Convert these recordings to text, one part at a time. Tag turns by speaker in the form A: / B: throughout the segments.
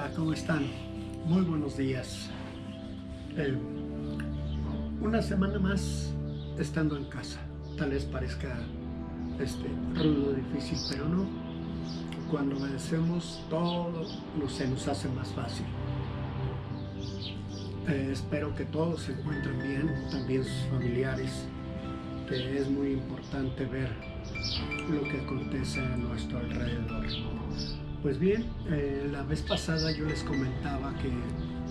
A: Hola, ¿cómo están? Muy buenos días. Eh, una semana más estando en casa. Tal vez parezca rudo, difícil, pero no. Cuando obedecemos, todo se nos hace más fácil. Espero que todos se encuentren bien, también sus familiares, que es muy importante ver lo que acontece a nuestro alrededor. Pues bien, la vez pasada yo les comentaba que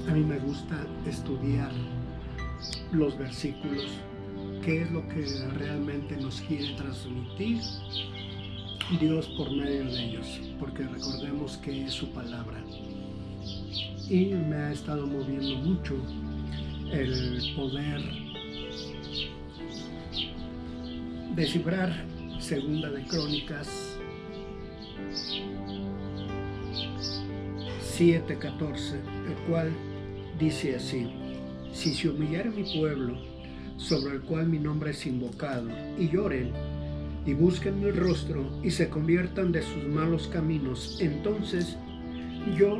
A: a mí me gusta estudiar los versículos, qué es lo que realmente nos quiere transmitir Dios por medio de ellos, porque recordemos que es su palabra. Y me ha estado moviendo mucho el poder descifrar Segunda de Crónicas 7:14, el cual dice así: si se humillare mi pueblo, sobre el cual mi nombre es invocado, y lloren, y busquen mi rostro, y se conviertan de sus malos caminos, entonces yo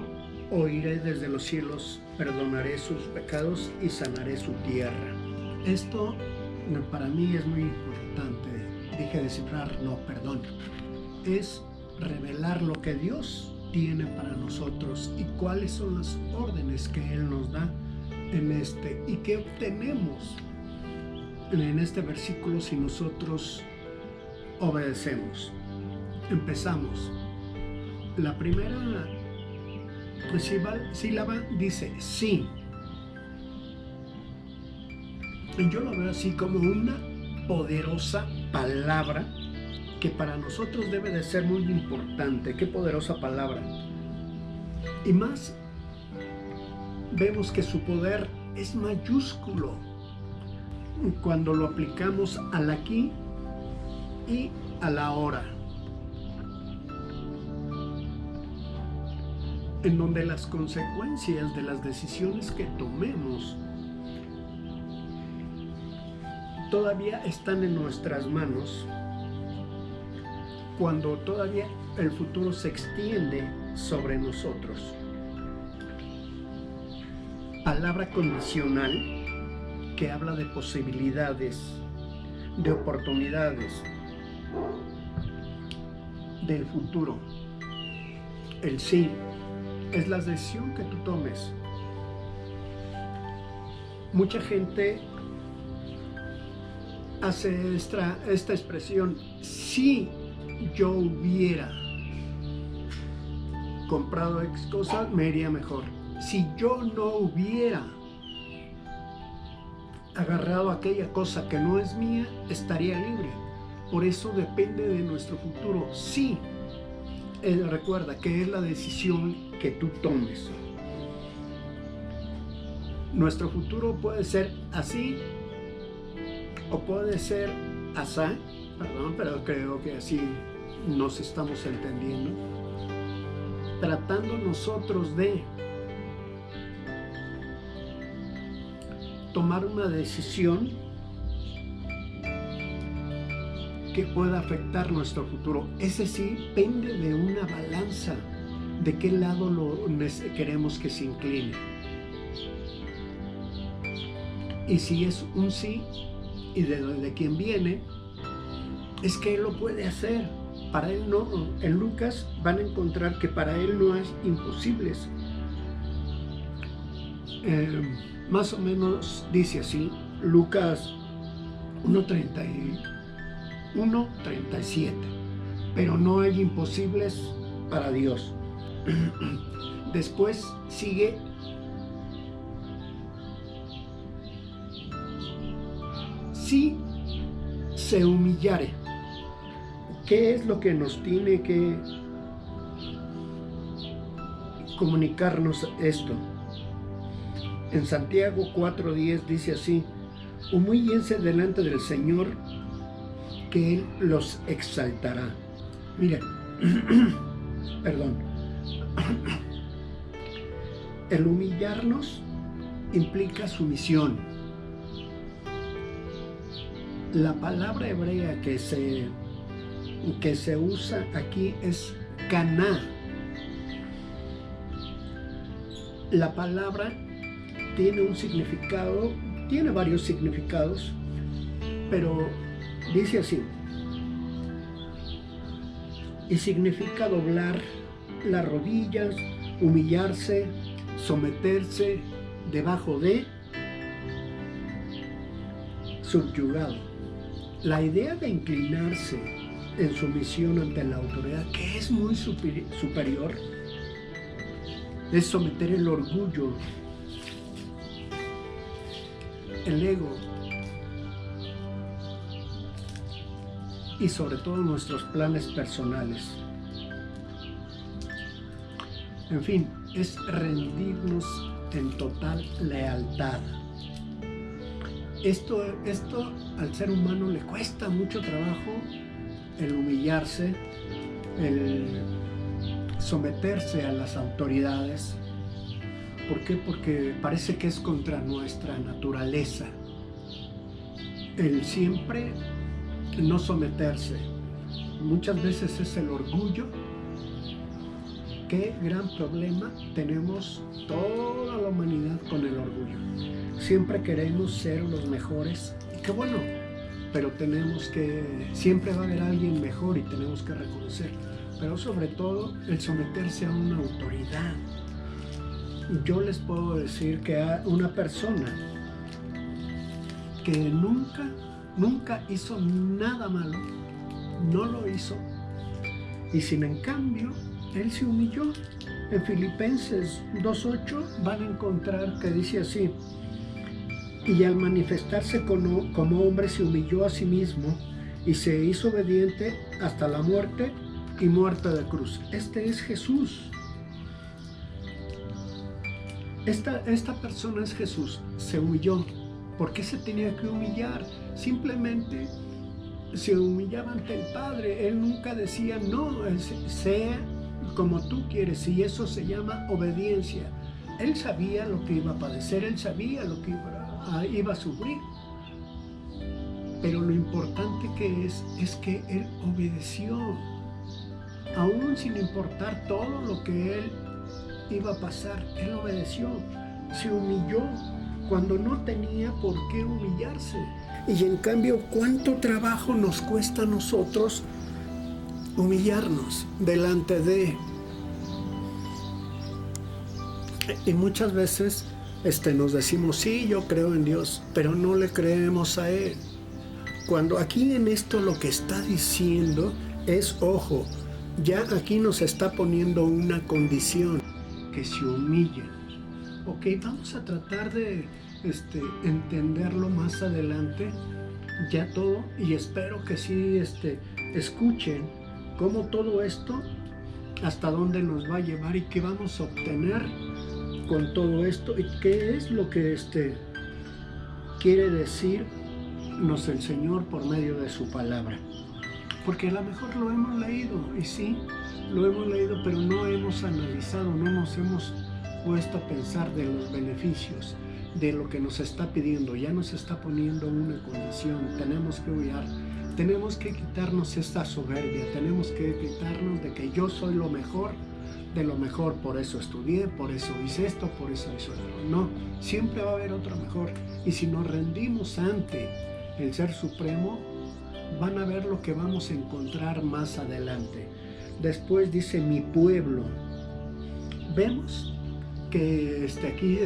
A: oiré desde los cielos, perdonaré sus pecados y sanaré su tierra. Esto para mí es muy importante. Dije descifrar, no, perdón. Es revelar lo que Dios tiene para nosotros y cuáles son las órdenes que Él nos da y qué obtenemos en este versículo si nosotros obedecemos. Empezamos. La primera sílaba dice sí. Y yo lo veo así como una poderosa palabra que para nosotros debe de ser muy importante. Qué poderosa palabra. Y más, vemos que su poder es mayúsculo cuando lo aplicamos al aquí y a la ahora, en donde las consecuencias de las decisiones que tomemos todavía están en nuestras manos, cuando todavía el futuro se extiende sobre nosotros. Palabra condicional que habla de posibilidades, de oportunidades, del futuro. El sí es la decisión que tú tomes. Mucha gente hace esta expresión: si yo hubiera comprado X cosa, me iría mejor. Si yo no hubiera agarrado aquella cosa que no es mía, estaría libre. Por eso depende de nuestro futuro. Sí, recuerda que es la decisión que tú tomes. Nuestro futuro puede ser así o puede ser asá, pero creo que así nos estamos entendiendo. Tratando nosotros de tomar una decisión que pueda afectar nuestro futuro. Ese sí pende de una balanza, de qué lado queremos que se incline. Y si es un sí, y de quién viene, es que Él lo puede hacer. Para Él no. En Lucas van a encontrar que para Él no es imposibles. Más o menos dice así, Lucas 1:37. Pero no hay imposibles para Dios. Después sigue si se humillare. ¿Qué es lo que nos tiene que comunicarnos esto? En Santiago 4:10 dice así: humíllense delante del Señor, que Él los exaltará. Mira, perdón. El humillarnos implica sumisión. La palabra hebrea que se usa aquí es caná. La palabra tiene un significado, tiene varios significados, pero dice así: y significa doblar las rodillas, humillarse, someterse debajo de, subyugado. La idea de inclinarse en sumisión ante la autoridad, que es muy superior, es someter el orgullo, el ego y sobre todo nuestros planes personales. En fin, es rendirnos en total lealtad. Esto al ser humano le cuesta mucho trabajo, el humillarse, el someterse a las autoridades. ¿Por qué? Porque parece que es contra nuestra naturaleza el siempre no someterse. Muchas veces es el orgullo. Qué gran problema tenemos toda la humanidad con el orgullo. Siempre queremos ser los mejores, y qué bueno, pero siempre va a haber alguien mejor y tenemos que reconocer. Pero sobre todo el someterse a una autoridad. Yo les puedo decir que a una persona que nunca hizo nada malo, no lo hizo, y sin en cambio él se humilló. En Filipenses 2:8 van a encontrar que dice así: y al manifestarse como hombre se humilló a sí mismo y se hizo obediente hasta la muerte y muerte de cruz. Este es Jesús. Esta persona es Jesús. Se humilló. ¿Por qué se tenía que humillar? Simplemente se humillaba ante el Padre. Él nunca decía, no, sea como tú quieres, y eso se llama obediencia. Él sabía lo que iba a padecer, él sabía lo que iba a sufrir, pero lo importante que es que él obedeció, aún sin importar todo lo que él iba a pasar. Él obedeció, se humilló cuando no tenía por qué humillarse. Y en cambio, ¿cuánto trabajo nos cuesta a nosotros humillarnos delante de? Y muchas veces nos decimos, sí, yo creo en Dios, pero no le creemos a Él. Cuando aquí en esto lo que está diciendo es, ojo, ya aquí nos está poniendo una condición, que se humille. Ok, vamos a tratar de entenderlo más adelante, ya todo, y espero que sí escuchen cómo todo esto, hasta dónde nos va a llevar y qué vamos a obtener con todo esto, y qué es lo que quiere decirnos el Señor por medio de su palabra. Porque a lo mejor lo hemos leído, y sí, lo hemos leído, pero no hemos analizado, no nos hemos puesto a pensar de los beneficios, de lo que nos está pidiendo. Ya nos está poniendo una condición, tenemos que huir, tenemos que quitarnos esta soberbia, tenemos que quitarnos de que yo soy lo mejor de lo mejor, por eso estudié, por eso hice esto, por eso hice lo. No, siempre va a haber otro mejor, y si nos rendimos ante el Ser Supremo, van a ver lo que vamos a encontrar más adelante. Después dice mi pueblo. Vemos que aquí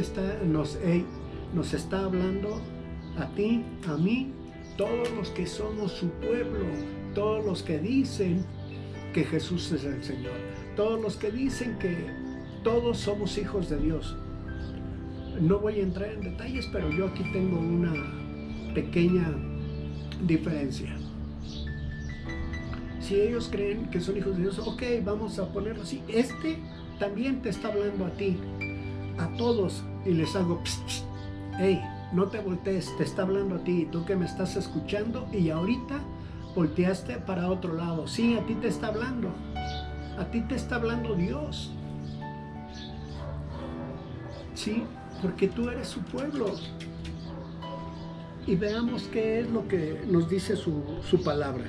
A: nos está hablando a ti, a mí, todos los que somos su pueblo, todos los que dicen que Jesús es el Señor, todos los que dicen que todos somos hijos de Dios. No voy a entrar en detalles, pero yo aquí tengo una pequeña diferencia. Si ellos creen que son hijos de Dios, ok, vamos a ponerlo así. También te está hablando a ti, a todos, y les hago, pss, pss, hey, no te voltees, te está hablando a ti, tú que me estás escuchando y ahorita volteaste para otro lado. Sí, a ti te está hablando Dios. Sí, porque tú eres su pueblo. Y veamos qué es lo que nos dice su palabra.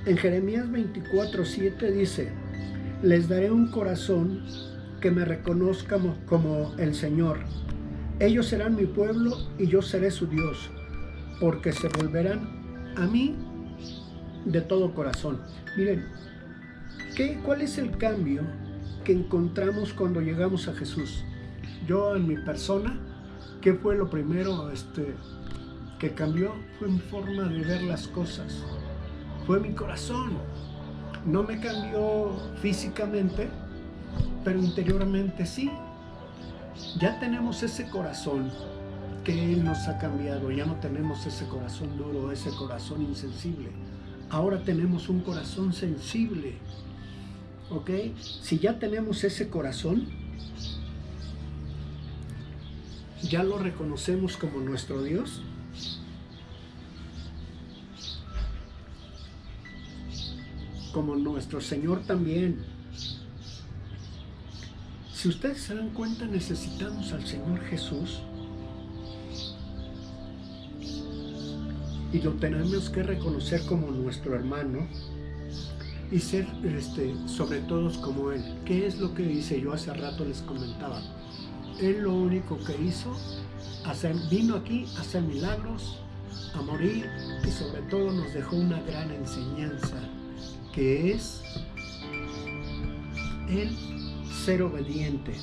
A: En Jeremías 24:7 dice, les daré un corazón que me reconozcan como el Señor. Ellos serán mi pueblo y yo seré su Dios, porque se volverán a mí de todo corazón. Miren, ¿cuál es el cambio que encontramos cuando llegamos a Jesús? Yo en mi persona, ¿qué fue lo primero que cambió? Fue mi forma de ver las cosas, fue mi corazón. No me cambió físicamente, pero interiormente sí. Ya tenemos ese corazón que Él nos ha cambiado. Ya no tenemos ese corazón duro, ese corazón insensible. Ahora tenemos un corazón sensible. ¿Ok? Si ya tenemos ese corazón, ya lo reconocemos como nuestro Dios. Como nuestro Señor también. Si ustedes se dan cuenta, necesitamos al Señor Jesús y lo tenemos que reconocer como nuestro hermano y ser sobre todos como Él. ¿Qué es lo que dice? Yo hace rato les comentaba. Él lo único que hizo, vino aquí a hacer milagros, a morir y sobre todo nos dejó una gran enseñanza, que es el ser obediente.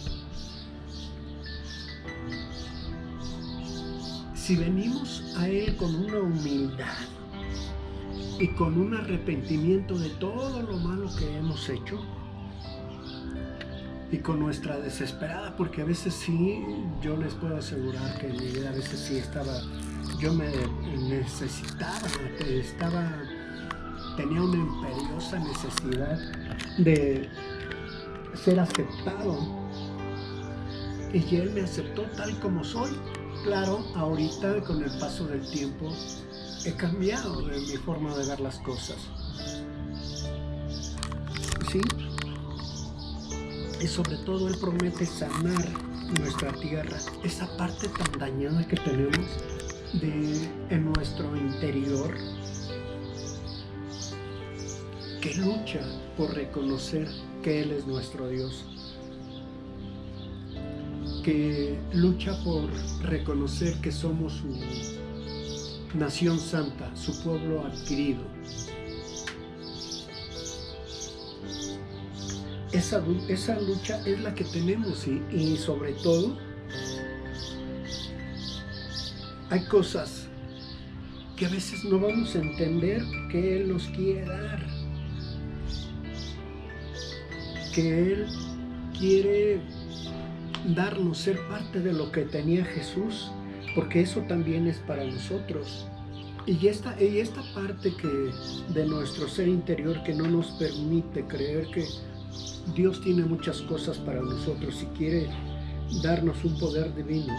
A: Si venimos a Él con una humildad y con un arrepentimiento de todo lo malo que hemos hecho y con nuestra desesperada, porque a veces sí, yo les puedo asegurar que en mi vida a veces sí yo me necesitaba, tenía una imperiosa necesidad de ser aceptado, y Él me aceptó tal como soy. Claro, ahorita con el paso del tiempo he cambiado de mi forma de ver las cosas, ¿sí? Y sobre todo Él promete sanar nuestra tierra, esa parte tan dañada que tenemos en nuestro interior, que lucha por reconocer que Él es nuestro Dios, que lucha por reconocer que somos su nación santa, su pueblo adquirido. Esa lucha es la que tenemos y sobre todo hay cosas que a veces no vamos a entender que Él nos quiere dar, que Él quiere darnos ser parte de lo que tenía Jesús, porque eso también es para nosotros. Y esta parte de nuestro ser interior que no nos permite creer que Dios tiene muchas cosas para nosotros y quiere darnos un poder divino.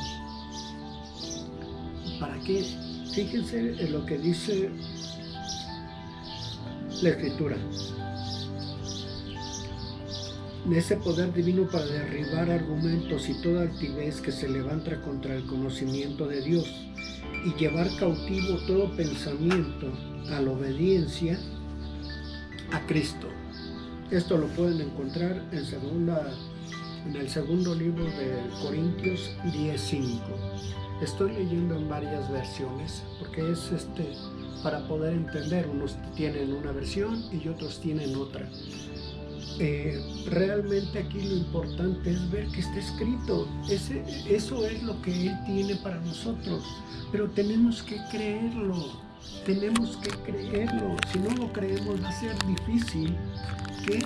A: ¿Para qué? Fíjense en lo que dice la Escritura. Ese poder divino para derribar argumentos y toda altivez que se levanta contra el conocimiento de Dios y llevar cautivo todo pensamiento a la obediencia a Cristo. Esto lo pueden encontrar en el segundo libro de Corintios 10:5. Estoy leyendo en varias versiones porque es para poder entender. Unos tienen una versión y otros tienen otra. Realmente aquí lo importante es ver que está escrito. Eso es lo que Él tiene para nosotros, pero tenemos que creerlo. Si no lo creemos, va a ser difícil que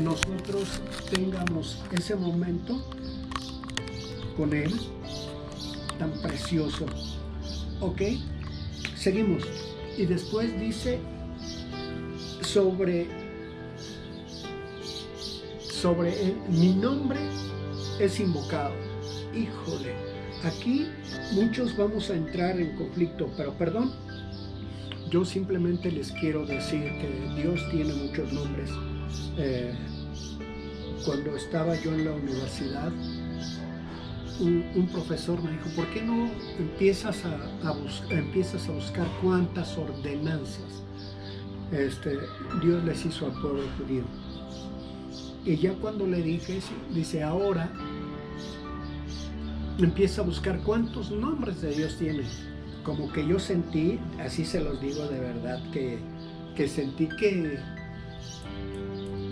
A: nosotros tengamos ese momento con Él tan precioso. ¿Ok? Seguimos. Y después dice sobre él, mi nombre es invocado. Híjole, aquí muchos vamos a entrar en conflicto, pero perdón, yo simplemente les quiero decir que Dios tiene muchos nombres. Cuando estaba yo en la universidad, un profesor me dijo, ¿por qué no empiezas a buscar cuántas ordenanzas Dios les hizo al pueblo judío? Y ya cuando le dije, dice, ahora empieza a buscar cuántos nombres de Dios tiene. Como que yo sentí, así se los digo de verdad, que sentí que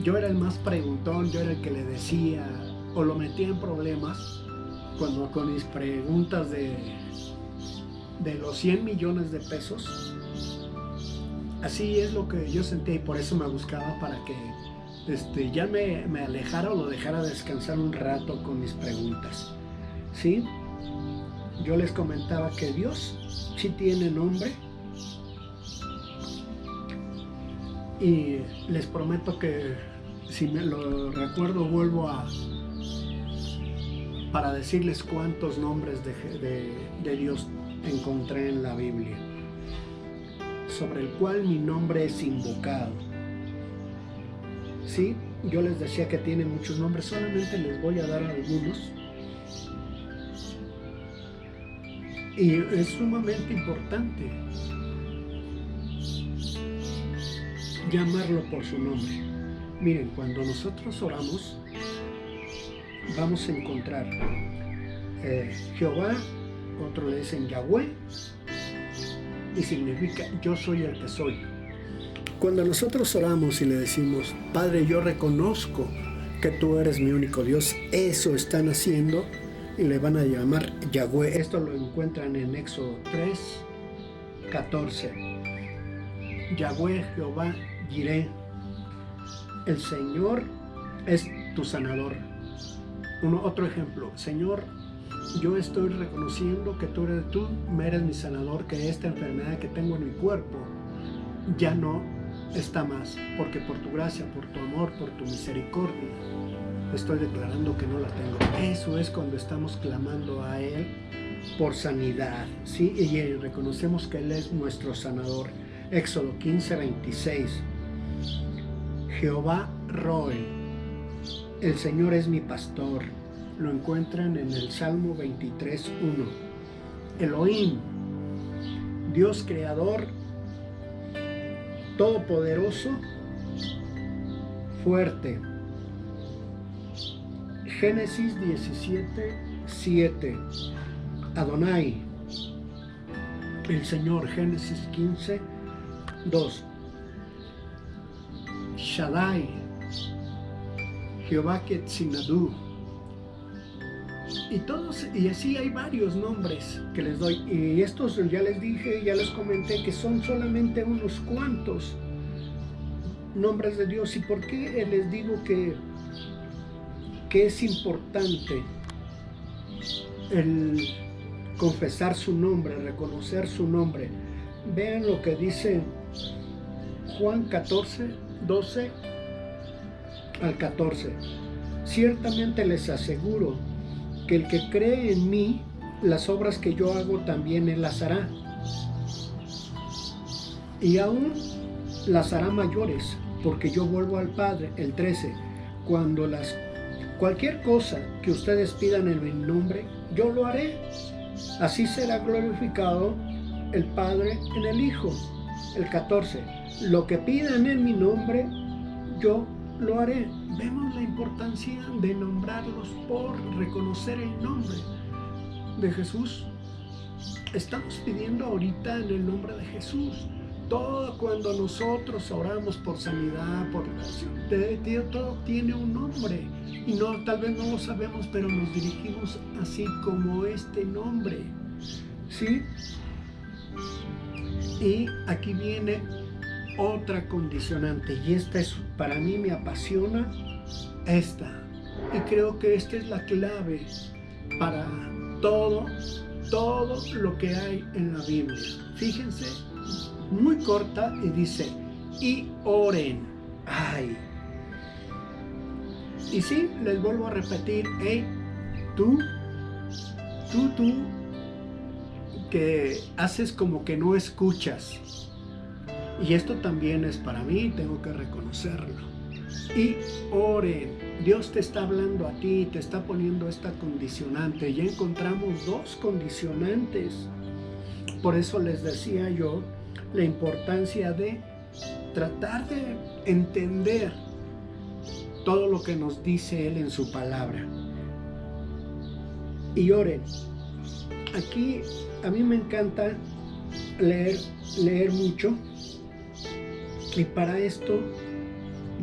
A: yo era el más preguntón, yo era el que le decía o lo metía en problemas cuando con mis preguntas de los 100 millones de pesos. Así es lo que yo sentí y por eso me buscaba para que ya me alejara o lo dejara descansar un rato con mis preguntas. ¿Sí? Yo les comentaba que Dios sí tiene nombre y les prometo que si me lo recuerdo vuelvo para decirles cuántos nombres de Dios encontré en la Biblia, sobre el cual mi nombre es invocado. Sí, yo les decía que tiene muchos nombres, solamente les voy a dar algunos. Y es sumamente importante llamarlo por su nombre. Miren, cuando nosotros oramos, vamos a encontrar Jehová, otro le dicen Yahweh, y significa yo soy el que soy. Cuando nosotros oramos y le decimos, Padre, yo reconozco que tú eres mi único Dios, eso están haciendo y le van a llamar Yahweh. Esto lo encuentran en Éxodo 3:14. Yahweh, Jehová, Jireh. El Señor es tu sanador. Otro ejemplo, Señor, yo estoy reconociendo que tú eres mi sanador, que esta enfermedad que tengo en mi cuerpo ya no está más, porque por tu gracia, por tu amor, por tu misericordia, estoy declarando que no la tengo. Eso es cuando estamos clamando a Él por sanidad, ¿sí? Y reconocemos que Él es nuestro sanador. Éxodo 15:26. Jehová Roe, el Señor es mi pastor. Lo encuentran en el Salmo 23:1. Elohim, Dios creador, todopoderoso, fuerte. Génesis 17:7. Adonai, el Señor. Génesis 15:2. Shaddai, Jehová Ketzinadú. Y así hay varios nombres que les doy. Y estos ya les dije, ya les comenté que son solamente unos cuantos nombres de Dios. ¿Y por qué les digo que es importante el confesar su nombre, reconocer su nombre? Vean lo que dice Juan 14:12 al 14. Ciertamente les aseguro que el que cree en mí, las obras que yo hago también él las hará, y aún las hará mayores, porque yo vuelvo al Padre. El 13. Cualquier cosa que ustedes pidan en mi nombre, yo lo haré. Así será glorificado el Padre en el Hijo. El 14. Lo que pidan en mi nombre, yo lo haré. Vemos la importancia de nombrarlos por reconocer el nombre de Jesús. Estamos pidiendo ahorita en el nombre de Jesús. Todo cuando nosotros oramos por sanidad, por relación, todo tiene un nombre. Y tal vez no lo sabemos, pero nos dirigimos así como este nombre. ¿Sí? Y aquí viene otra condicionante, y esta es, para mí me apasiona esta, y creo que esta es la clave para todo lo que hay en la Biblia. Fíjense, muy corta, y dice, y oren. Ay. Y sí, les vuelvo a repetir, tú, que haces como que no escuchas. Y esto también es para mí, tengo que reconocerlo. Y oren. Dios te está hablando a ti, te está poniendo esta condicionante. Ya encontramos dos condicionantes. Por eso les decía yo la importancia de tratar de entender todo lo que nos dice Él en su palabra. Y oren. Aquí a mí me encanta leer mucho, y para esto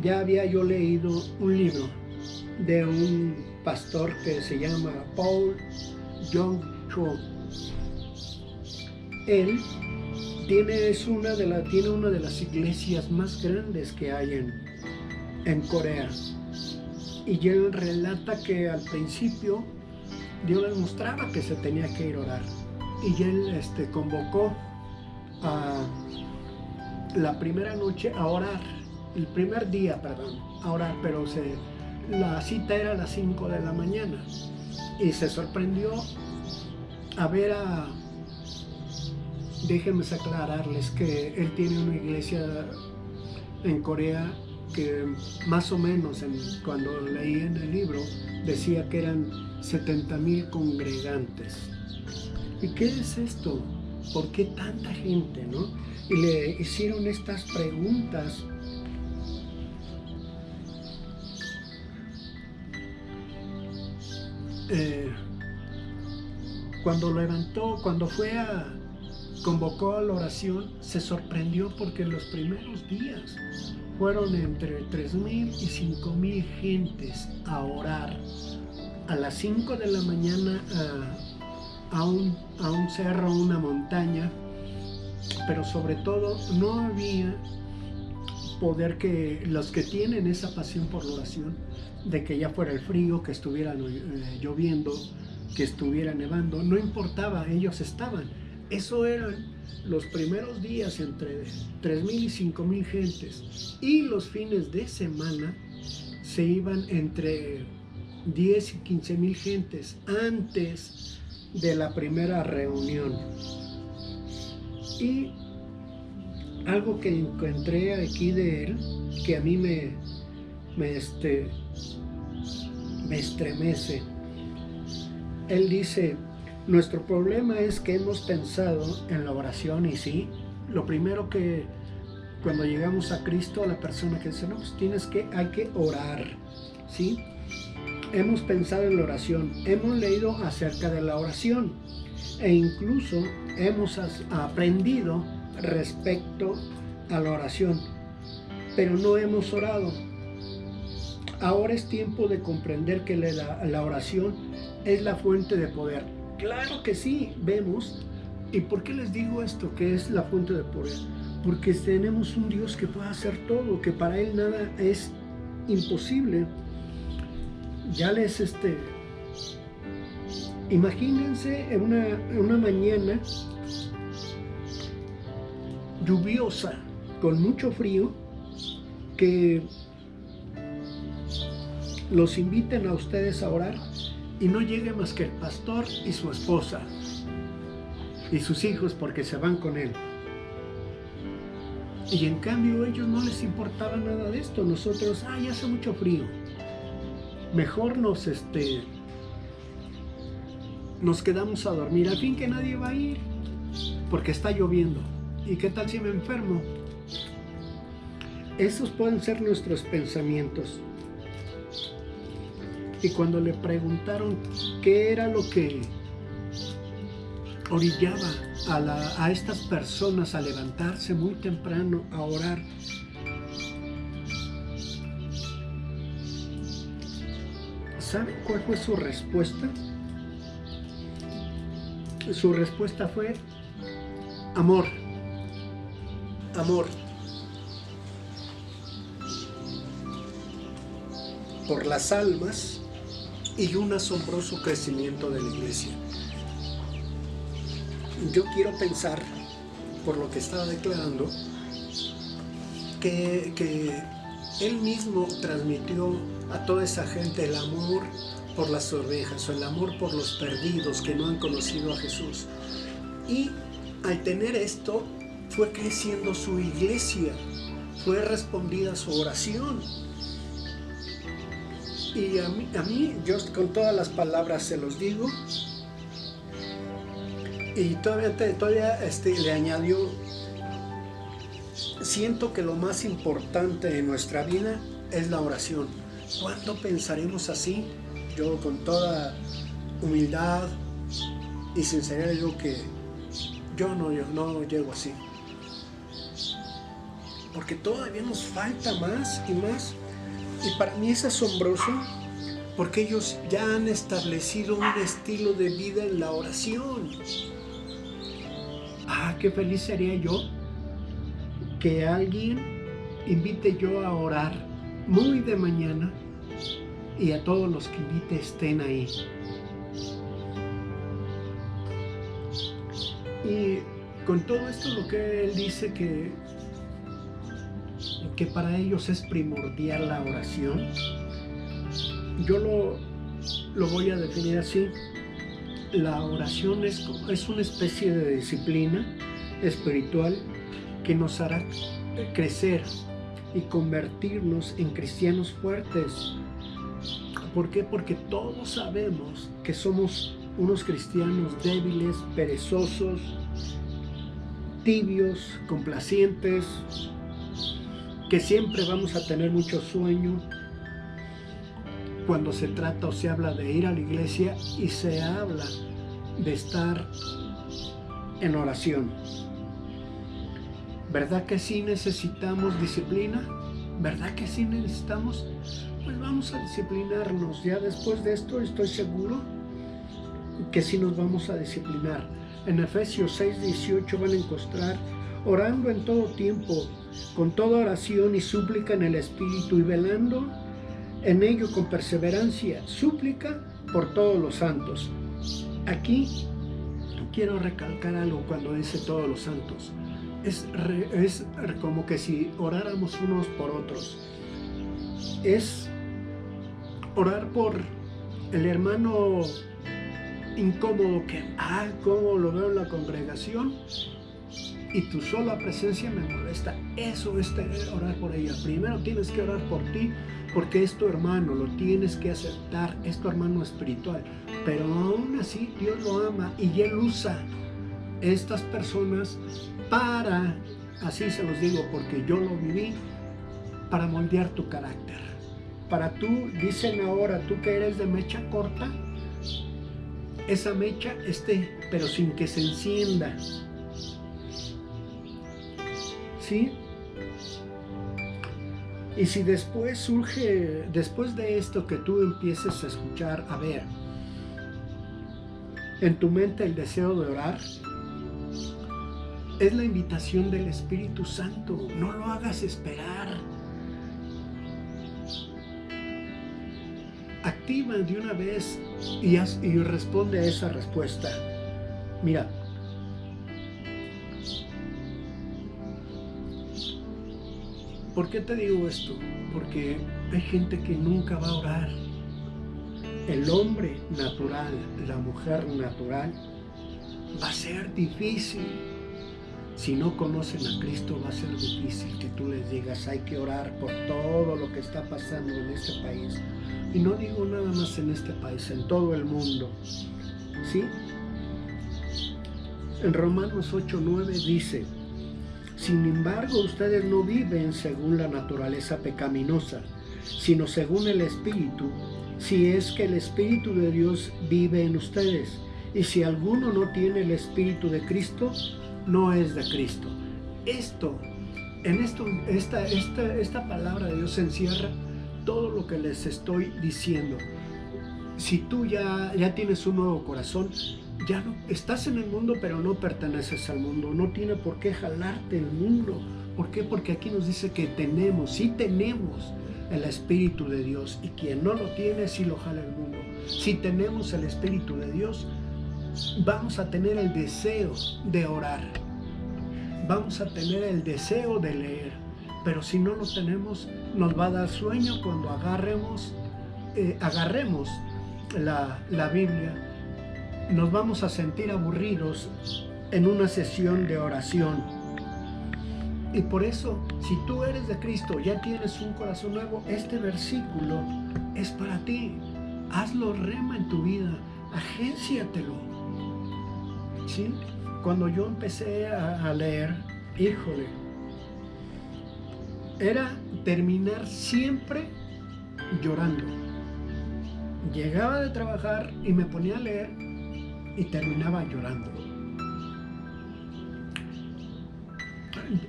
A: ya había yo leído un libro de un pastor que se llama Paul Young-Cho. Él tiene una de las iglesias más grandes que hay en Corea, y él relata que al principio Dios les mostraba que se tenía que ir a orar, y él convocó a la primera noche a orar, el primer día, perdón, a orar, pero la cita era a las 5 de la mañana, y se sorprendió a ver déjenme aclararles que él tiene una iglesia en Corea que más o menos cuando leí en el libro decía que eran 70,000 congregantes. ¿Y qué es esto? ¿Por qué tanta gente, no? Y le hicieron estas preguntas. Cuando convocó a la oración, se sorprendió porque en los primeros días fueron entre 3,000 y 5,000 gentes a orar a las 5 de la mañana a un cerro, a una montaña, pero sobre todo no había poder que los que tienen esa pasión por la oración, de que ya fuera el frío, que estuviera lloviendo, que estuviera nevando, no importaba, ellos estaban. Eso eran los primeros días entre 3,000 y 5,000 gentes, y los fines de semana se iban entre 10 y 15,000 gentes antes de la primera reunión. Y algo que encontré aquí de él, que a mí me estremece. Él dice: nuestro problema es que hemos pensado en la oración, y sí, lo primero que cuando llegamos a Cristo, la persona que dice, no, pues hay que orar, ¿sí? Hemos pensado en la oración, hemos leído acerca de la oración, e incluso hemos aprendido respecto a la oración, pero no hemos orado. Ahora es tiempo de comprender que la oración es la fuente de poder. Claro que sí, vemos. ¿Y por qué les digo esto, que es la fuente de poder? Porque tenemos un Dios que puede hacer todo, que para Él nada es imposible. Ya imagínense en una mañana lluviosa, con mucho frío, que los inviten a ustedes a orar y no llegue más que el pastor y su esposa y sus hijos, porque se van con él. Y en cambio a ellos no les importaba nada de esto. Nosotros, ya hace mucho frío, mejor nos quedamos a dormir, al fin que nadie va a ir porque está lloviendo. ¿Y qué tal si me enfermo? Esos pueden ser nuestros pensamientos. Y cuando le preguntaron qué era lo que orillaba a estas personas a levantarse muy temprano a orar, ¿saben cuál fue su respuesta? Su respuesta fue amor. Amor por las almas y un asombroso crecimiento de la iglesia. Yo quiero pensar, por lo que estaba declarando, que él mismo transmitió a toda esa gente el amor por las ovejas, o el amor por los perdidos que no han conocido a Jesús. Y al tener esto, fue creciendo su iglesia, fue respondida su oración. Y a mí, yo con todas las palabras se los digo, y todavía le añadió, siento que lo más importante en nuestra vida es la oración. ¿Cuándo pensaremos así? Yo con toda humildad y sinceridad digo que yo no llego así. Porque todavía nos falta más y más. Y para mí es asombroso porque ellos ya han establecido un estilo de vida en la oración. Qué feliz sería yo que alguien invite yo a orar muy de mañana y a todos los que invite estén ahí. Y con todo esto lo que él dice que para ellos es primordial la oración, yo lo voy a definir así. La oración es una especie de disciplina espiritual que nos hará crecer y convertirnos en cristianos fuertes. ¿Por qué? Porque todos sabemos que somos unos cristianos débiles, perezosos, tibios, complacientes, que siempre vamos a tener mucho sueño cuando se trata o se habla de ir a la iglesia y se habla de estar en oración. ¿Verdad que sí necesitamos disciplina? ¿Verdad que sí necesitamos? Pues vamos a disciplinarnos. Ya después de esto estoy seguro que sí nos vamos a disciplinar. En Efesios 6:18 van a encontrar: orando en todo tiempo, con toda oración y súplica en el Espíritu, y velando en ello con perseverancia, súplica por todos los santos. Aquí quiero recalcar algo cuando dice todos los santos. Es como que si oráramos unos por otros. Es orar por el hermano incómodo que, cómo lo veo en la congregación y tu sola presencia me molesta. Eso es orar por ella. Primero tienes que orar por ti, porque es tu hermano, lo tienes que aceptar, es tu hermano espiritual. Pero aún así Dios lo ama y Él usa estas personas para, así se los digo porque yo lo viví, para moldear tu carácter. Para tú, dicen ahora, tú que eres de mecha corta, esa mecha pero sin que se encienda. ¿Sí? Y si después surge, después de esto que tú empieces a escuchar, a ver, en tu mente el deseo de orar, es la invitación del Espíritu Santo. No lo hagas esperar. Activa de una vez y responde a esa respuesta. Mira, ¿por qué te digo esto? Porque hay gente que nunca va a orar. El hombre natural, la mujer natural, va a ser difícil. Si no conocen a Cristo, va a ser difícil que tú les digas: hay que orar por todo lo que está pasando en este país. Y no digo nada más en este país, en todo el mundo. ¿Sí? En Romanos 8:9 dice: sin embargo, ustedes no viven según la naturaleza pecaminosa, sino según el Espíritu, si es que el Espíritu de Dios vive en ustedes. Y si alguno no tiene el Espíritu de Cristo, no es de Cristo. Esta palabra de Dios encierra todo lo que les estoy diciendo. Si tú ya tienes un nuevo corazón, ya no estás en el mundo, pero no perteneces al mundo. No tiene por qué jalarte el mundo. ¿Por qué? Porque aquí nos dice que sí tenemos el Espíritu de Dios, y quien no lo tiene, sí lo jala el mundo. Si tenemos el Espíritu de Dios, vamos a tener el deseo de orar, vamos a tener el deseo de leer. Pero si no lo tenemos, nos va a dar sueño cuando agarremos la Biblia. Nos vamos a sentir aburridos en una sesión de oración. Y por eso, si tú eres de Cristo, ya tienes un corazón nuevo, este versículo es para ti. Hazlo rema en tu vida, agénciatelo. ¿Sí? Cuando yo empecé a leer, híjole, era terminar siempre llorando. Llegaba de trabajar y me ponía a leer y terminaba llorando.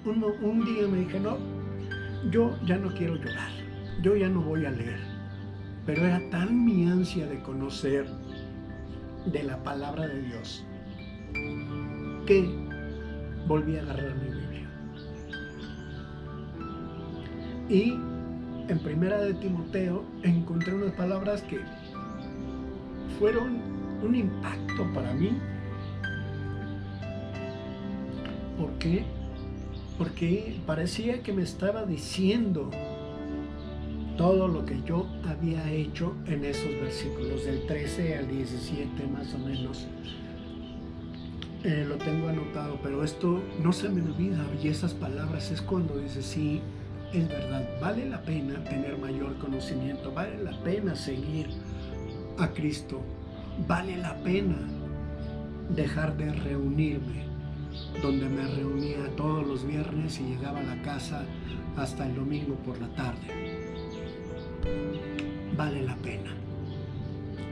A: Un día me dije, no, yo ya no quiero llorar, yo ya no voy a leer. Pero era tan mi ansia de conocer de la palabra de Dios que volví a agarrar mi Biblia. Y en Primera de Timoteo encontré unas palabras que fueron un impacto para mí. ¿Por qué? Porque parecía que me estaba diciendo todo lo que yo había hecho en esos versículos, del 13 al 17 más o menos. Lo tengo anotado, pero esto no se me olvida, y esas palabras es cuando dice, sí, es verdad, vale la pena tener mayor conocimiento, vale la pena seguir a Cristo, vale la pena dejar de reunirme donde me reunía todos los viernes y llegaba a la casa hasta el domingo por la tarde. Vale la pena.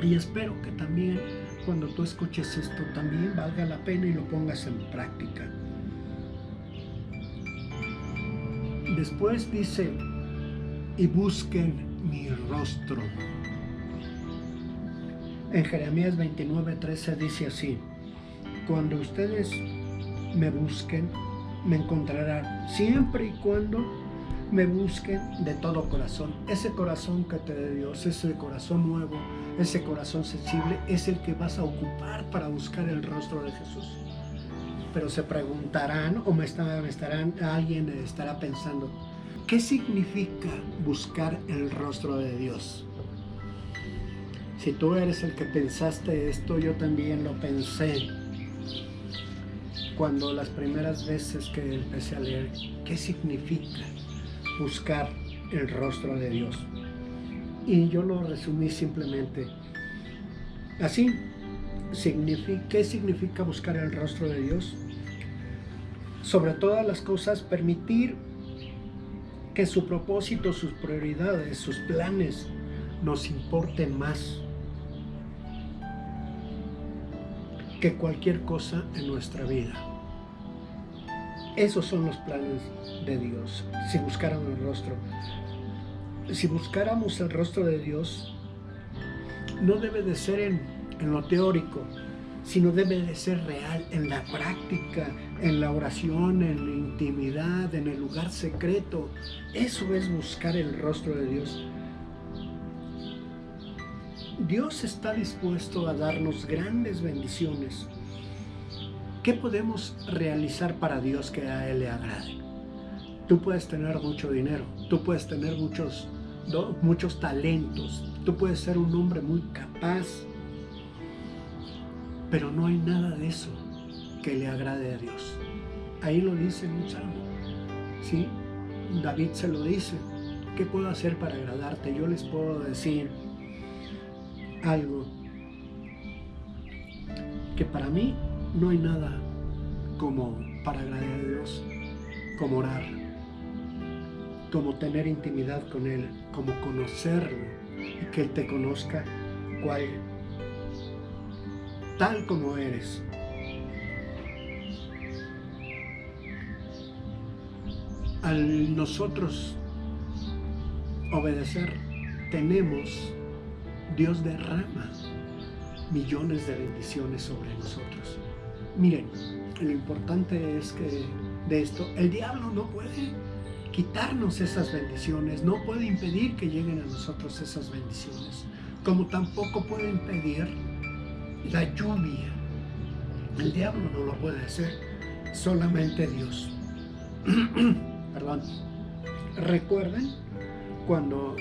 A: Y espero que también cuando tú escuches esto también valga la pena y lo pongas en práctica. Después dice, y busquen mi rostro. En Jeremías 29:13 dice así, cuando ustedes me busquen, me encontrarán, siempre y cuando me busquen de todo corazón. Ese corazón que te dé Dios, ese corazón nuevo, ese corazón sensible, es el que vas a ocupar para buscar el rostro de Jesús. Pero se preguntarán, o alguien estará pensando, ¿qué significa buscar el rostro de Dios? Si tú eres el que pensaste esto, yo también lo pensé. Cuando las primeras veces que empecé a leer, ¿qué significa buscar el rostro de Dios? Y yo lo resumí simplemente así. ¿Qué significa buscar el rostro de Dios? Sobre todas las cosas, permitir que su propósito, sus prioridades, sus planes nos importen más que cualquier cosa en nuestra vida. Esos son los planes de Dios. Si buscáramos el rostro de Dios, no debe de ser en lo teórico, sino debe de ser real, en la práctica, en la oración, en la intimidad, en el lugar secreto. Eso es buscar el rostro de Dios. Dios está dispuesto a darnos grandes bendiciones. ¿Qué podemos realizar para Dios que a Él le agrade? Tú puedes tener mucho dinero, tú puedes tener muchos talentos, tú puedes ser un hombre muy capaz, pero no hay nada de eso que le agrade a Dios. Ahí lo dice en un salmo, ¿sí? David se lo dice, ¿qué puedo hacer para agradarte? Yo les puedo decir algo, que para mí no hay nada como para agradar a Dios, como orar, como tener intimidad con Él, como conocerlo y que Él te conozca tal como eres. Al nosotros obedecer, Dios derrama millones de bendiciones sobre nosotros. Miren, lo importante es que de esto, el diablo no puede quitarnos esas bendiciones, no puede impedir que lleguen a nosotros esas bendiciones, como tampoco puede impedir la lluvia. El diablo no lo puede hacer, solamente Dios. Perdón. Recuerden cuando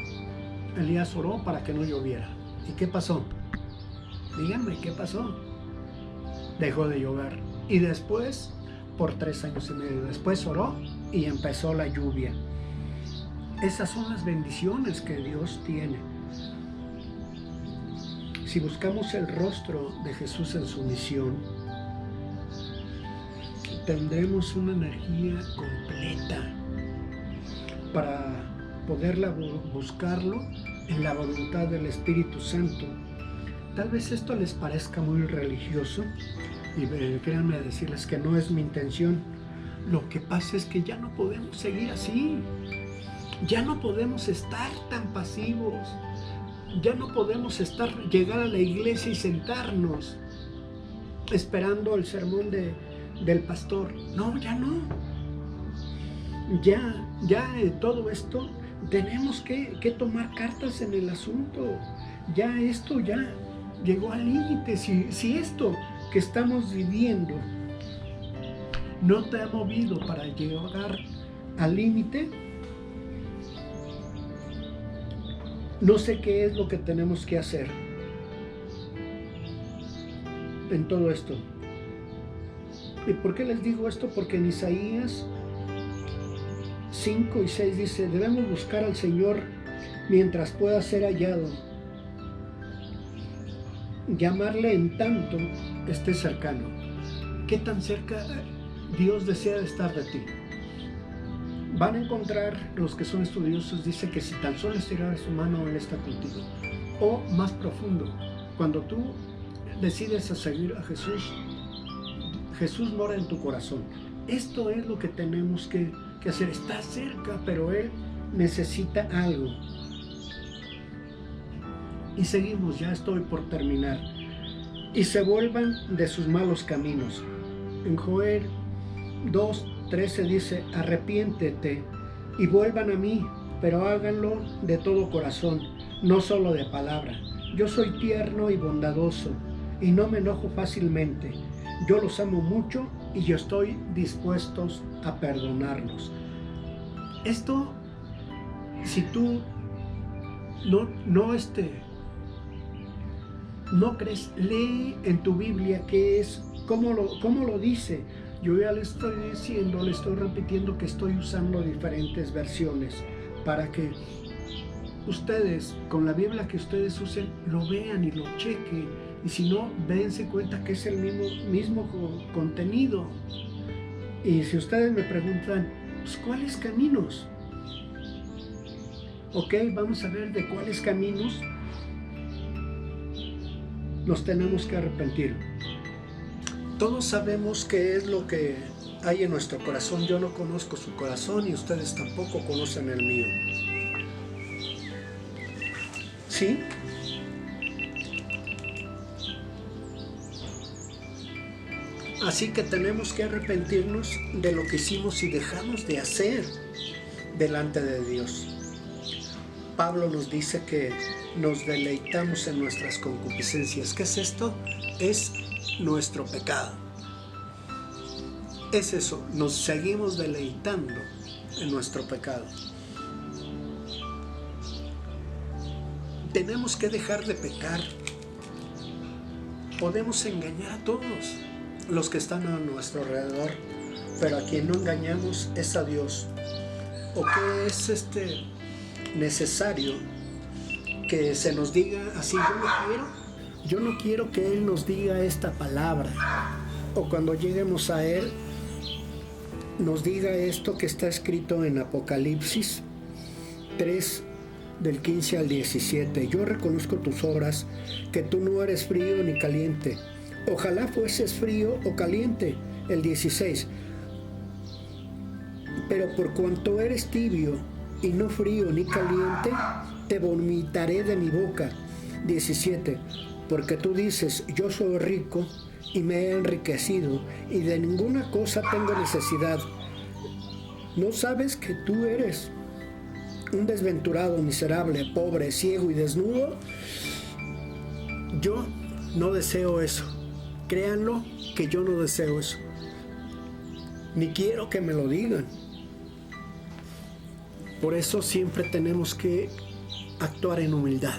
A: Elías oró para que no lloviera. ¿Y qué pasó? Díganme, ¿qué pasó? Dejó de llover. Y después, por 3 años y medio después, oró y empezó la lluvia. Esas son las bendiciones que Dios tiene. Si buscamos el rostro de Jesús en su misión, tendremos una energía completa para poderla buscarlo en la voluntad del Espíritu Santo. Tal vez esto les parezca muy religioso y créanme decirles que no es mi intención. Lo que pasa es que ya no podemos seguir así. Ya no podemos estar tan pasivos. Ya no podemos llegar a la iglesia y sentarnos esperando el sermón del pastor. No, ya no. Ya todo esto tenemos que tomar cartas en el asunto. Ya esto ya llegó al límite. Si esto que estamos viviendo no te ha movido para llegar al límite, no sé qué es lo que tenemos que hacer en todo esto. ¿Y por qué les digo esto? Porque en Isaías 5 y 6 dice: debemos buscar al Señor mientras pueda ser hallado, llamarle en tanto esté cercano. ¿Qué tan cerca Dios desea estar de ti? Van a encontrar, los que son estudiosos, dice que si tan solo estirar su mano, Él está contigo. O más profundo, cuando tú decides a seguir a Jesús, Jesús mora en tu corazón. Esto es lo que tenemos que hacer. Está cerca, pero Él necesita algo. Y seguimos, ya estoy por terminar. Y se vuelvan de sus malos caminos. En Joel 2:13 dice: arrepiéntete y vuelvan a mí, pero háganlo de todo corazón, no solo de palabra. Yo soy tierno y bondadoso y no me enojo fácilmente. Yo los amo mucho y yo estoy dispuesto a perdonarlos. Esto, si tú no crees, lee en tu Biblia qué es, cómo lo dice. Yo ya le estoy diciendo, le estoy repitiendo que estoy usando diferentes versiones para que ustedes, con la Biblia que ustedes usen, lo vean y lo chequen. Y si no, dense cuenta que es el mismo contenido. Y si ustedes me preguntan, pues, ¿cuáles caminos? Ok, vamos a ver de cuáles caminos nos tenemos que arrepentir. Todos sabemos qué es lo que hay en nuestro corazón. Yo no conozco su corazón y ustedes tampoco conocen el mío. ¿Sí? Así que tenemos que arrepentirnos de lo que hicimos y dejamos de hacer delante de Dios. Pablo nos dice que nos deleitamos en nuestras concupiscencias. ¿Qué es esto? Es nuestro pecado. Es eso, nos seguimos deleitando en nuestro pecado. Tenemos que dejar de pecar. Podemos engañar a todos los que están a nuestro alrededor, pero a quien no engañamos es a Dios. ¿O qué es necesario que se nos diga así? Yo no quiero que Él nos diga esta palabra, o cuando lleguemos a Él nos diga esto que está escrito en Apocalipsis 3 del 15 al 17. Yo reconozco tus obras, que tú no eres frío ni caliente. Ojalá fueses frío o caliente. El 16. Pero por cuanto eres tibio y no frío ni caliente, te vomitaré de mi boca. 17. Porque tú dices: yo soy rico y me he enriquecido y de ninguna cosa tengo necesidad. ¿No sabes que tú eres un desventurado, miserable, pobre, ciego y desnudo? Yo no deseo eso. Créanlo que yo no deseo eso. Ni quiero que me lo digan. Por eso siempre tenemos que actuar en humildad.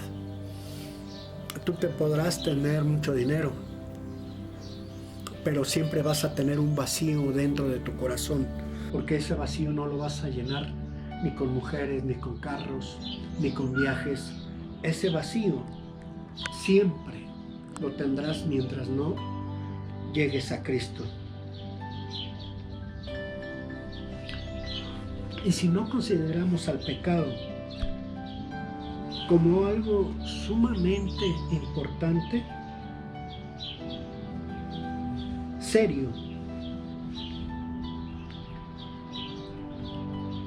A: Tú te podrás tener mucho dinero, pero siempre vas a tener un vacío dentro de tu corazón, porque ese vacío no lo vas a llenar ni con mujeres, ni con carros, ni con viajes. Ese vacío siempre lo tendrás mientras no llegues a Cristo. Y si no consideramos al pecado como algo sumamente importante, serio.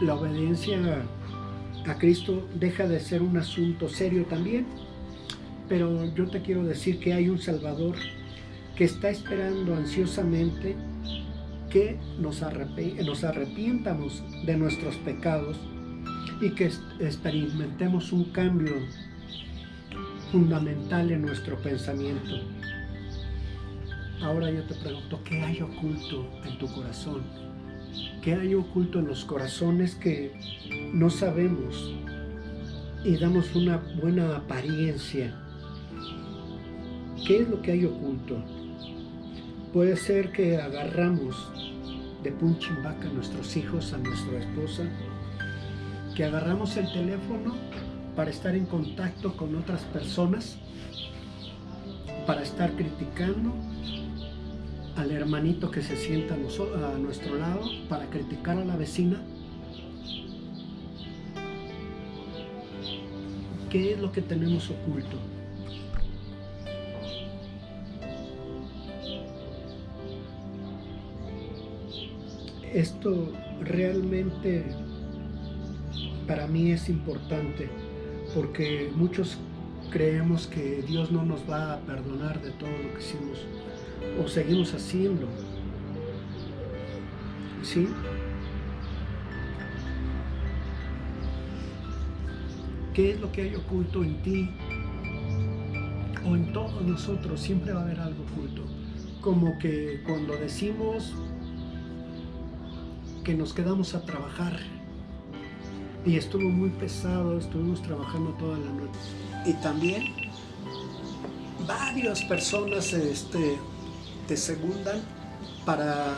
A: La obediencia a Cristo deja de ser un asunto serio también, pero yo te quiero decir que hay un Salvador que está esperando ansiosamente que nos arrepientamos de nuestros pecados y que experimentemos un cambio fundamental en nuestro pensamiento. Ahora yo te pregunto, ¿qué hay oculto en tu corazón? ¿Qué hay oculto en los corazones que no sabemos y damos una buena apariencia? ¿Qué es lo que hay oculto? Puede ser que agarramos de punching bag a nuestros hijos, a nuestra esposa, que agarramos el teléfono para estar en contacto con otras personas, para estar criticando al hermanito que se sienta a nuestro lado, para criticar a la vecina. ¿Qué es lo que tenemos oculto? Esto realmente para mí es importante, porque muchos creemos que Dios no nos va a perdonar de todo lo que hicimos o seguimos haciendo. ¿Sí? ¿Qué es lo que hay oculto en ti o en todos nosotros? Siempre va a haber algo oculto. Como que cuando decimos que nos quedamos a trabajar y estuvo muy pesado, estuvimos trabajando toda la noche, y también varias personas te segundan para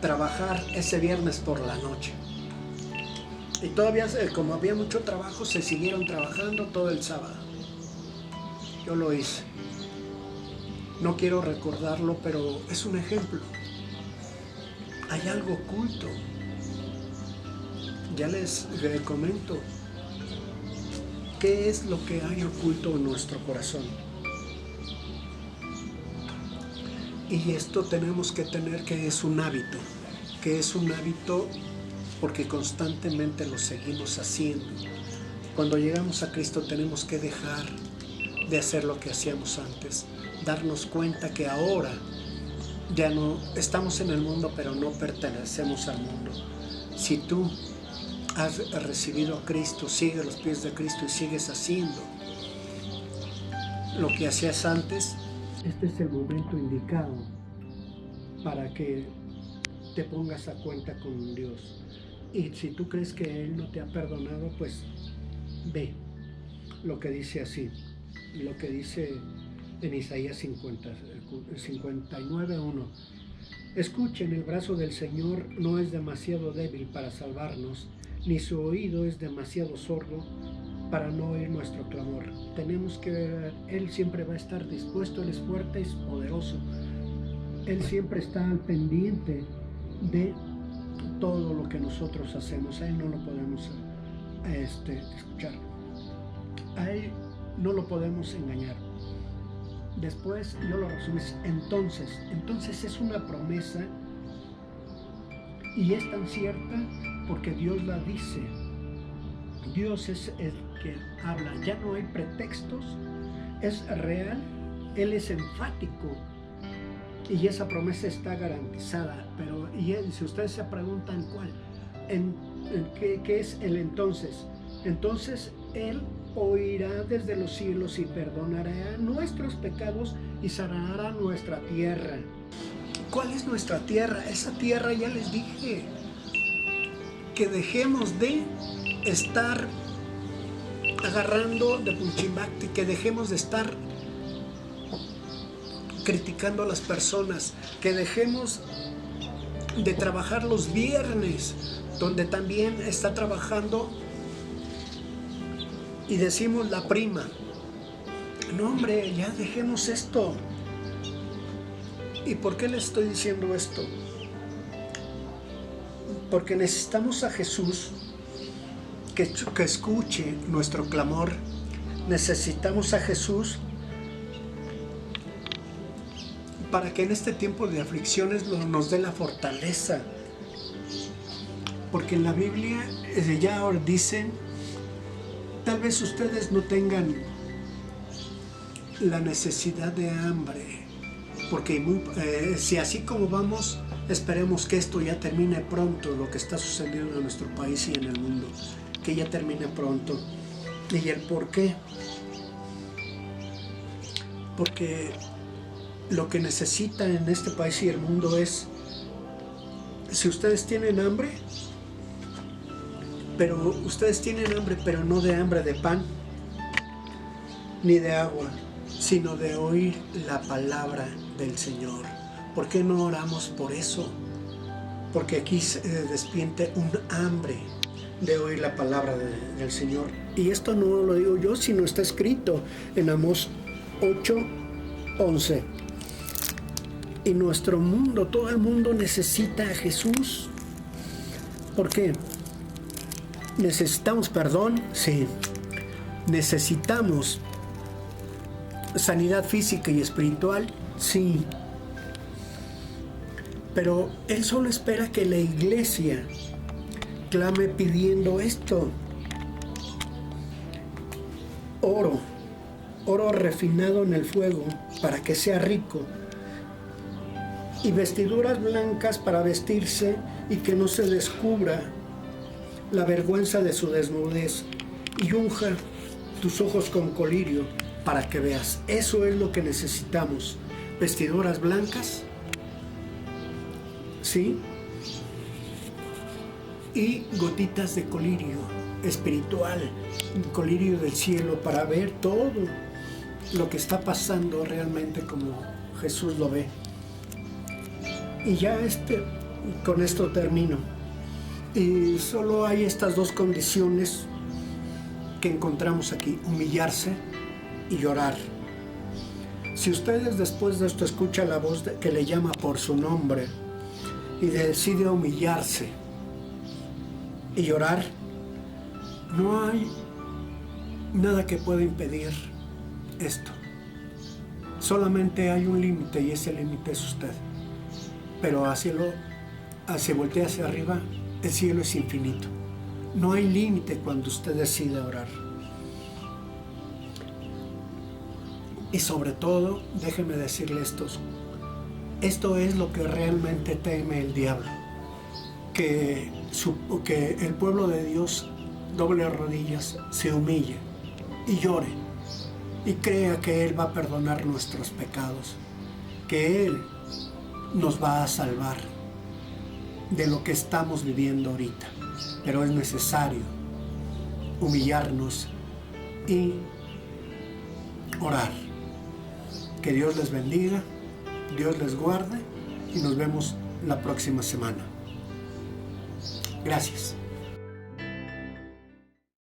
A: trabajar ese viernes por la noche, y todavía como había mucho trabajo se siguieron trabajando todo el sábado. Yo lo hice, no quiero recordarlo, pero es un ejemplo. Hay algo oculto. Ya les comento qué es lo que hay oculto en nuestro corazón. Y esto tenemos que tener, que es un hábito porque constantemente lo seguimos haciendo. Cuando llegamos a Cristo tenemos que dejar de hacer lo que hacíamos antes, darnos cuenta que ahora ya no estamos en el mundo, pero no pertenecemos al mundo. Si tú has recibido a Cristo, sigue los pies de Cristo y sigues haciendo lo que hacías antes, este es el momento indicado para que te pongas a cuenta con Dios. Y si tú crees que Él no te ha perdonado, pues ve lo que dice así, lo que dice en Isaías 59:1. Escuchen, el brazo del Señor no es demasiado débil para salvarnos, ni su oído es demasiado sordo para no oír nuestro clamor. Tenemos que ver, Él siempre va a estar dispuesto, Él es fuerte, es poderoso. Él siempre está al pendiente de todo lo que nosotros hacemos. A Él no lo podemos escuchar. A Él no lo podemos engañar. Después no lo resumes. Entonces es una promesa, y es tan cierta porque Dios la dice. Dios es el que habla. Ya no hay pretextos. Es real. Él es enfático. Y esa promesa está garantizada. Pero si ustedes se preguntan cuál, ¿qué es el entonces? Entonces Él oirá desde los cielos y perdonará nuestros pecados y sanará nuestra tierra. ¿Cuál es nuestra tierra? Esa tierra, ya les dije, que dejemos de estar agarrando de punchimbacti, que dejemos de estar criticando a las personas, que dejemos de trabajar los viernes, donde también está trabajando, y decimos la prima. No, hombre, ya dejemos esto. ¿Y por qué les estoy diciendo esto? Porque necesitamos a Jesús que escuche nuestro clamor necesitamos a Jesús para que en este tiempo de aflicciones nos dé la fortaleza. Porque en la Biblia ya ahora dicen, tal vez ustedes no tengan la necesidad de hambre, porque si así como vamos, esperemos que esto ya termine pronto, lo que está sucediendo en nuestro país y en el mundo, que ya termine pronto. ¿Y el por qué? Porque lo que necesita en este país y el mundo es, si ustedes tienen hambre, pero no de hambre de pan, ni de agua, sino de oír la palabra del Señor. ¿Por qué no oramos por eso? Porque aquí se despierte un hambre de oír la palabra del Señor. Y esto no lo digo yo, sino está escrito en Amós 8:11. Y nuestro mundo, todo el mundo necesita a Jesús. ¿Por qué? ¿Necesitamos perdón? Sí. ¿Necesitamos sanidad física y espiritual? Sí. Pero Él solo espera que la iglesia clame pidiendo esto. Oro refinado en el fuego para que sea rico, y vestiduras blancas para vestirse y que no se descubra la vergüenza de su desnudez, y unja tus ojos con colirio para que veas. Eso es lo que necesitamos, vestiduras blancas, ¿sí? Y gotitas de colirio espiritual, colirio del cielo, para ver todo lo que está pasando realmente como Jesús lo ve. Y ya con esto termino. Y solo hay estas dos condiciones que encontramos aquí: humillarse y llorar. Si ustedes después de esto escuchan la voz que le llama por su nombre y decide humillarse y llorar, no hay nada que pueda impedir esto. Solamente hay un límite, y ese límite es usted. Pero hacia voltea hacia arriba, el cielo es infinito. No hay límite cuando usted decide orar. Y sobre todo, déjeme decirle esto es lo que realmente teme el diablo. Que el pueblo de Dios doble rodillas, se humille y llore y crea que Él va a perdonar nuestros pecados, que Él nos va a salvar de lo que estamos viviendo ahorita. Pero es necesario humillarnos y orar. Que Dios les bendiga, Dios les guarde, y nos vemos la próxima semana. Gracias.